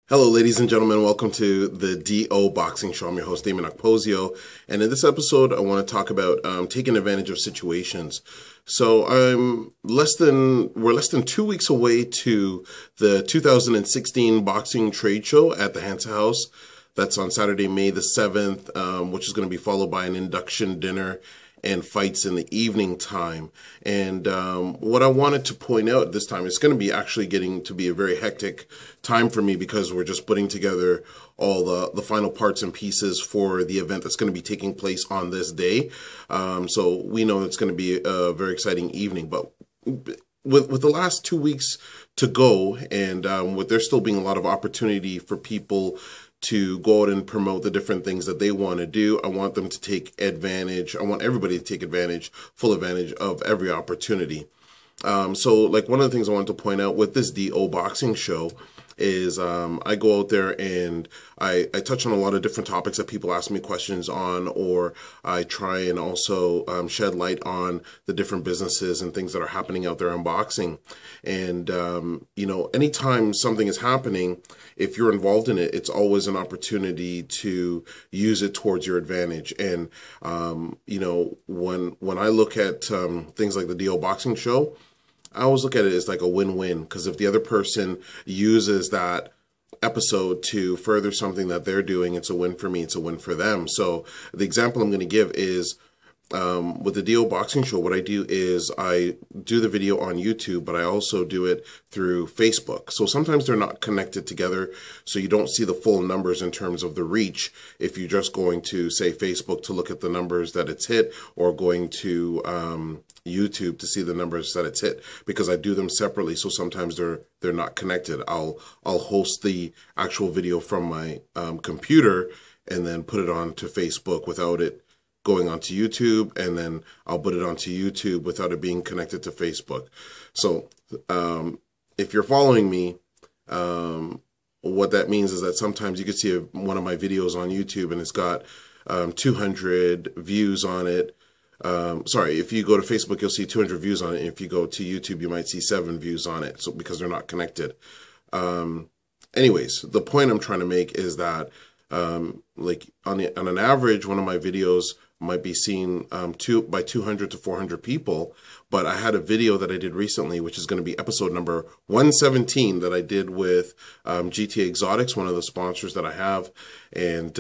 Hello, ladies and gentlemen. Welcome to the DO Boxing Show. I'm your host, Dameon Okposio. And in this episode, I want to talk about taking advantage of situations. So we're less than 2 weeks away to the 2016 boxing trade show at the Hansa House. That's on Saturday, May the 7th, which is going to be followed by an induction dinner and fights in the evening time. And what I wanted to point out this time, it's going to be actually getting to be a very hectic time for me because we're just putting together all the final parts and pieces for the event that's going to be taking place on this day. So we know it's going to be a very exciting evening. But with the last 2 weeks to go, and with there still being a lot of opportunity for people to go out and promote the different things that they want to do, I want them to take advantage. I want everybody to take advantage, full advantage of every opportunity. So like one of the things I want to point out with this DO boxing show is I go out there and I touch on a lot of different topics that people ask me questions on, or I try and also shed light on the different businesses and things that are happening out there in boxing. And, anytime something is happening, if you're involved in it, it's always an opportunity to use it towards your advantage. And, when I look at things like the DO boxing show, I always look at it as like a win-win, because if the other person uses that episode to further something that they're doing, it's a win for me, it's a win for them. So the example I'm going to give is with the DO boxing show, what I do is I do the video on YouTube, but I also do it through Facebook. So sometimes they're not connected together, so you don't see the full numbers in terms of the reach if you're just going to, say, Facebook to look at the numbers that it's hit, or going to YouTube to see the numbers that it's hit, because I do them separately. So sometimes they're not connected. I'll host the actual video from my computer and then put it onto Facebook without it going onto YouTube, and then I'll put it onto YouTube without it being connected to Facebook. So if you're following me, what that means is that sometimes you can see one of my videos on YouTube and it's got 200 views on it. If you go to Facebook, you'll see 200 views on it. And if you go to YouTube, you might see 7 views on it. So because they're not connected. Anyways, the point I'm trying to make is that like on an average, one of my videos might be seen by 200 to 400 people. But I had a video that I did recently, which is going to be episode number 117, that I did with GTA Exotics, one of the sponsors that I have. And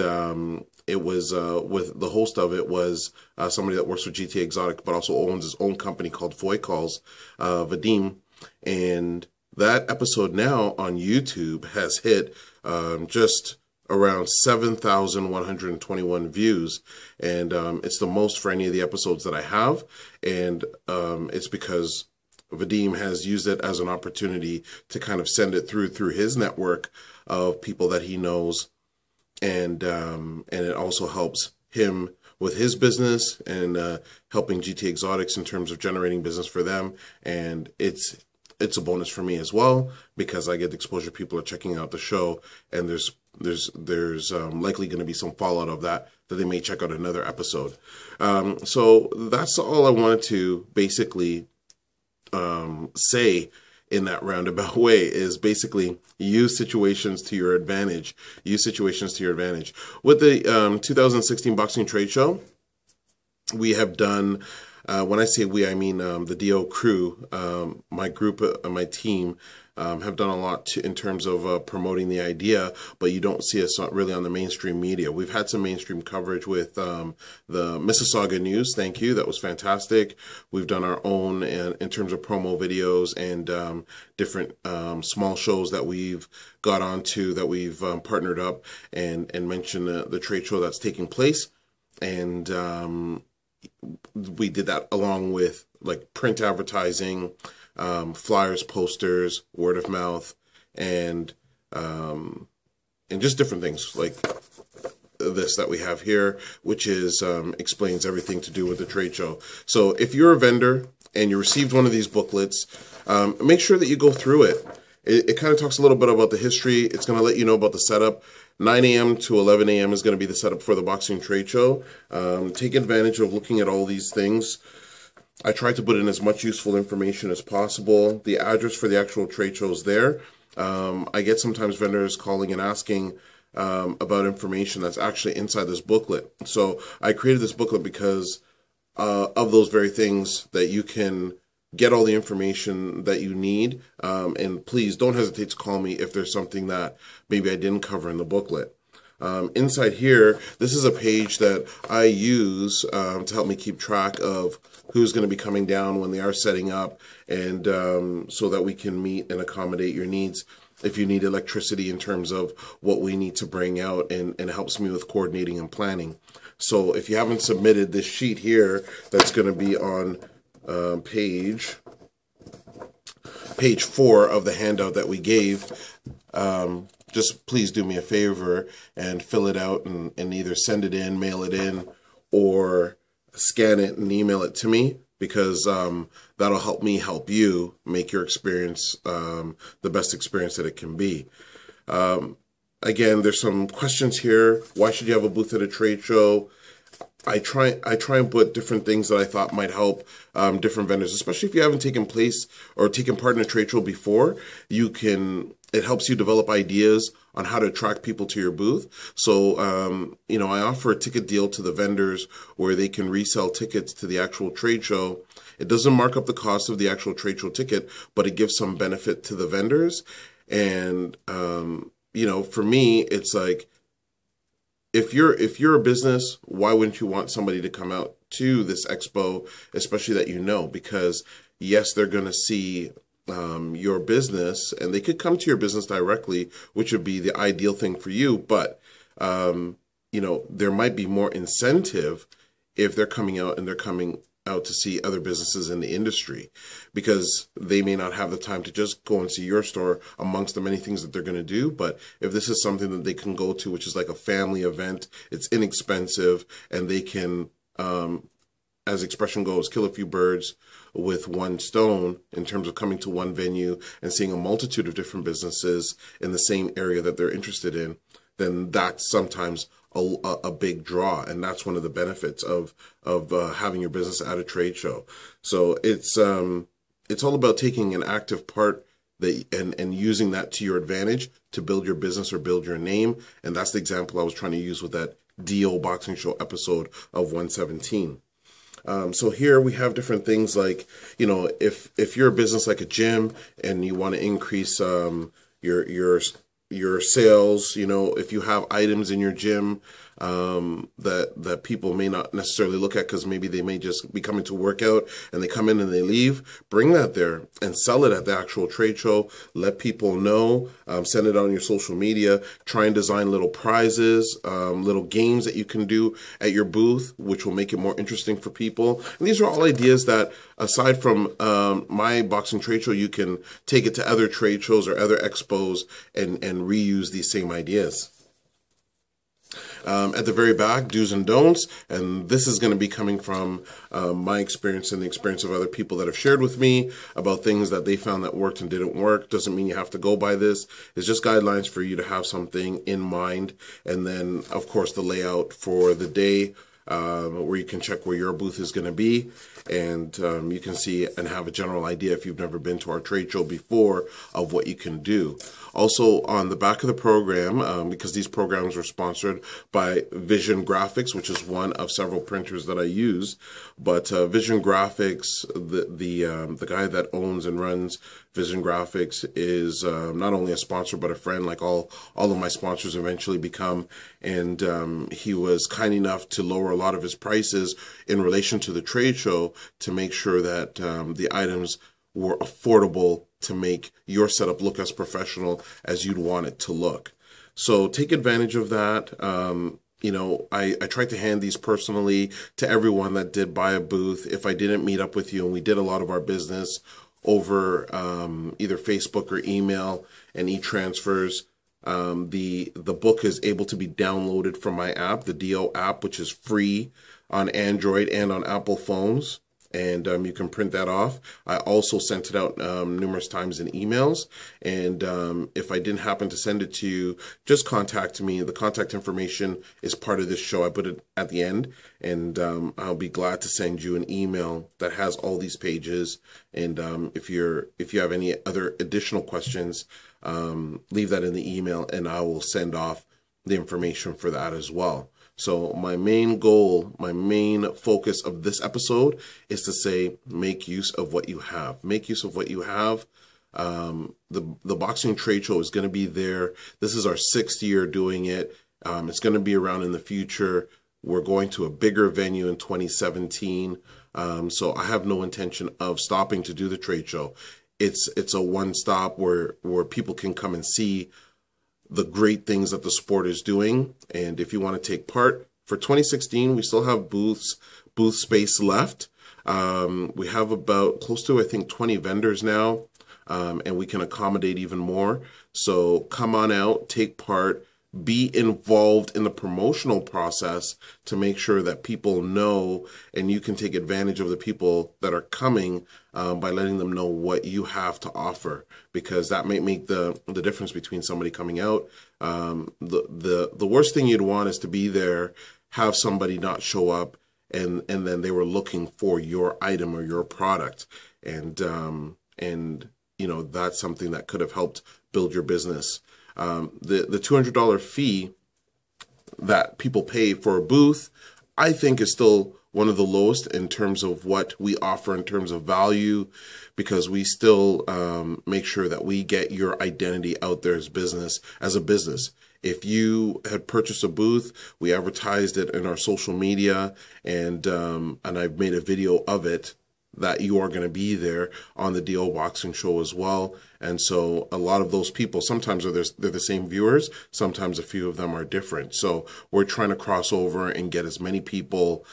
it was with the host of it was somebody that works with GTA Exotic, but also owns his own company called Foy Calls, Vadim. And that episode now on YouTube has hit just around 7,121 views. And it's the most for any of the episodes that I have. And it's because Vadim has used it as an opportunity to kind of send it through his network of people that he knows. And it also helps him with his business and helping GT Exotics in terms of generating business for them. And it's a bonus for me as well, because I get exposure. People are checking out the show, and there's likely going to be some fallout of that they may check out another episode. So that's all I wanted to basically say in that roundabout way, is basically use situations to your advantage. Use situations to your advantage. With the 2016 boxing trade show, we have done, when I say we, I mean the DO crew, my group, my team, have done a lot in terms of promoting the idea, but you don't see us really on the mainstream media. We've had some mainstream coverage with the Mississauga News. Thank you. That was fantastic. We've done our own in terms of promo videos and different small shows that we've got onto, that we've partnered up and mentioned the trade show that's taking place. And we did that along with like print advertising, flyers, posters, word of mouth, and just different things like this that we have here, which is explains everything to do with the trade show. So if you're a vendor and you received one of these booklets, make sure that you go through it. It kind of talks a little bit about the history. It's going to let you know about the setup. 9 a.m. to 11 a.m. is going to be the setup for the boxing trade show. Take advantage of looking at all these things. I tried to put in as much useful information as possible. The address for the actual trade show is there. I get sometimes vendors calling and asking about information that's actually inside this booklet. So I created this booklet because of those very things, that you can get all the information that you need. And please don't hesitate to call me if there's something that maybe I didn't cover in the booklet. Inside here, this is a page that I use to help me keep track of who's going to be coming down when they are setting up, and so that we can meet and accommodate your needs. If you need electricity in terms of what we need to bring out, and it helps me with coordinating and planning. So if you haven't submitted this sheet here, that's going to be on page 4 of the handout that we gave. Just please do me a favor and fill it out and either send it in, mail it in, or scan it and email it to me, because that'll help me help you make your experience the best experience that it can be. Again, there's some questions here. Why should you have a booth at a trade show? I try and put different things that I thought might help different vendors, especially if you haven't taken part in a trade show before. It helps you develop ideas on how to attract people to your booth. So, I offer a ticket deal to the vendors where they can resell tickets to the actual trade show. It doesn't mark up the cost of the actual trade show ticket, but it gives some benefit to the vendors. And, for me, it's like, if you're a business, why wouldn't you want somebody to come out to this expo, especially that because yes, they're going to see your business, and they could come to your business directly, which would be the ideal thing for you. But there might be more incentive if they're coming out to see other businesses in the industry, because they may not have the time to just go and see your store amongst the many things that they're going to do. But if this is something that they can go to, which is like a family event, it's inexpensive, and they can, as expression goes, kill a few birds with one stone in terms of coming to one venue and seeing a multitude of different businesses in the same area that they're interested in, then that's sometimes a big draw, and that's one of the benefits of having your business at a trade show. So it's all about taking an active part and using that to your advantage to build your business or build your name, and that's the example I was trying to use with that DO Boxing Show episode of 117. So here we have different things like, if you're a business like a gym and you want to increase your sales, if you have items in your gym that people may not necessarily look at because maybe they may just be coming to work out and they come in and they leave, bring that there and sell it at the actual trade show. Let people know, send it on your social media, try and design little prizes, little games that you can do at your booth, which will make it more interesting for people. And these are all ideas that, aside from my boxing trade show, you can take it to other trade shows or other expos and reuse these same ideas. At the very back, do's and don'ts, and this is going to be coming from my experience and the experience of other people that have shared with me about things that they found that worked and didn't work. Doesn't mean you have to go by this. It's just guidelines for you to have something in mind, and then, of course, the layout for the day, where you can check where your booth is going to be, and you can see and have a general idea, if you've never been to our trade show before, of what you can do. Also, on the back of the program, because these programs were sponsored by Vision Graphics, which is one of several printers that I use, but Vision Graphics, the guy that owns and runs Vision Graphics is not only a sponsor but a friend, like all of my sponsors eventually become, and he was kind enough to lower a lot of his prices in relation to the trade show to make sure that the items were affordable to make your setup look as professional as you'd want it to look. So take advantage of that. I tried to hand these personally to everyone that did buy a booth. If I didn't meet up with you, and we did a lot of our business over either Facebook or email and e-transfers, the book is able to be downloaded from my app, the DO app, which is free on Android and on Apple phones. and you can print that off. I also sent it out numerous times in emails, and if I didn't happen to send it to you, just contact me. The contact information is part of this show. I put it at the end, and I'll be glad to send you an email that has all these pages. And if you have any other additional questions, leave that in the email, and I will send off the information for that as well. So my main goal, my main focus of this episode is to say, make use of what you have. Make use of what you have. The boxing trade show is going to be there. This is our 6th year doing it. It's going to be around in the future. We're going to a bigger venue in 2017. So I have no intention of stopping to do the trade show. It's a one-stop where people can come and see the great things that the sport is doing. And if you want to take part, for 2016, we still have booth space left. We have about close to, I think, 20 vendors now, and we can accommodate even more. So come on out, take part, be involved in the promotional process to make sure that people know, and you can take advantage of the people that are coming by letting them know what you have to offer, because that might make the difference between somebody coming out. The worst thing you'd want is to be there, have somebody not show up, and then they were looking for your item or your product, and you know, that's something that could have helped build your business. The $200 fee that people pay for a booth, I think, is still one of the lowest in terms of what we offer in terms of value, because we still make sure that we get your identity out there as a business. If you had purchased a booth, we advertised it in our social media, and I've made a video of it, that you are going to be there on the DO Boxing Show as well. And so a lot of those people, sometimes they're the same viewers, sometimes a few of them are different. So we're trying to cross over and get as many people,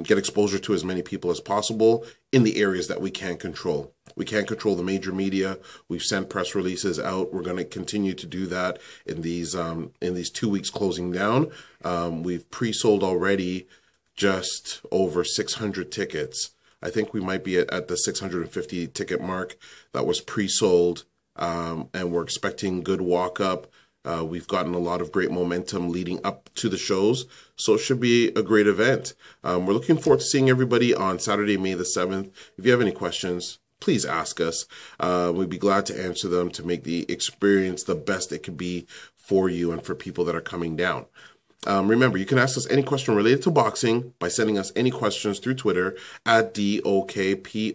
get exposure to as many people as possible in the areas that we can't control. We can't control the major media. We've sent press releases out. We're going to continue to do that in these 2 weeks closing down. We've pre-sold already just over 600 tickets. I think we might be at the 650 ticket mark that was pre-sold, and we're expecting good walk-up. We've gotten a lot of great momentum leading up to the shows, so it should be a great event. We're looking forward to seeing everybody on Saturday, May the 7th. If you have any questions, please ask us. We'd be glad to answer them to make the experience the best it could be for you and for people that are coming down. Remember, you can ask us any question related to boxing by sending us any questions through Twitter at DOKPOSIO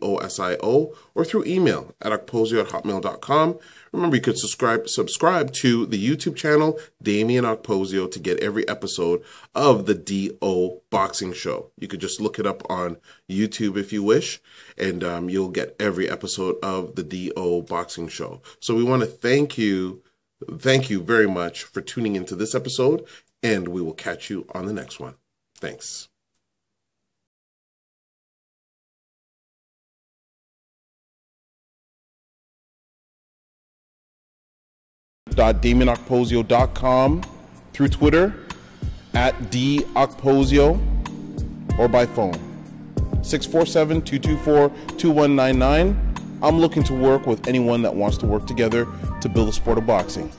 or through email at okposio@hotmail.com. Remember, you could subscribe to the YouTube channel, Dameon Okposio, to get every episode of the DO Boxing Show. You could just look it up on YouTube if you wish, and you'll get every episode of the DO Boxing Show. So we want to thank you very much for tuning into this episode, and we will catch you on the next one. Thanks. .DameonOkposio.com, through Twitter at @DOkposio, or by phone 647-224-2199. I'm looking to work with anyone that wants to work together to build the sport of boxing.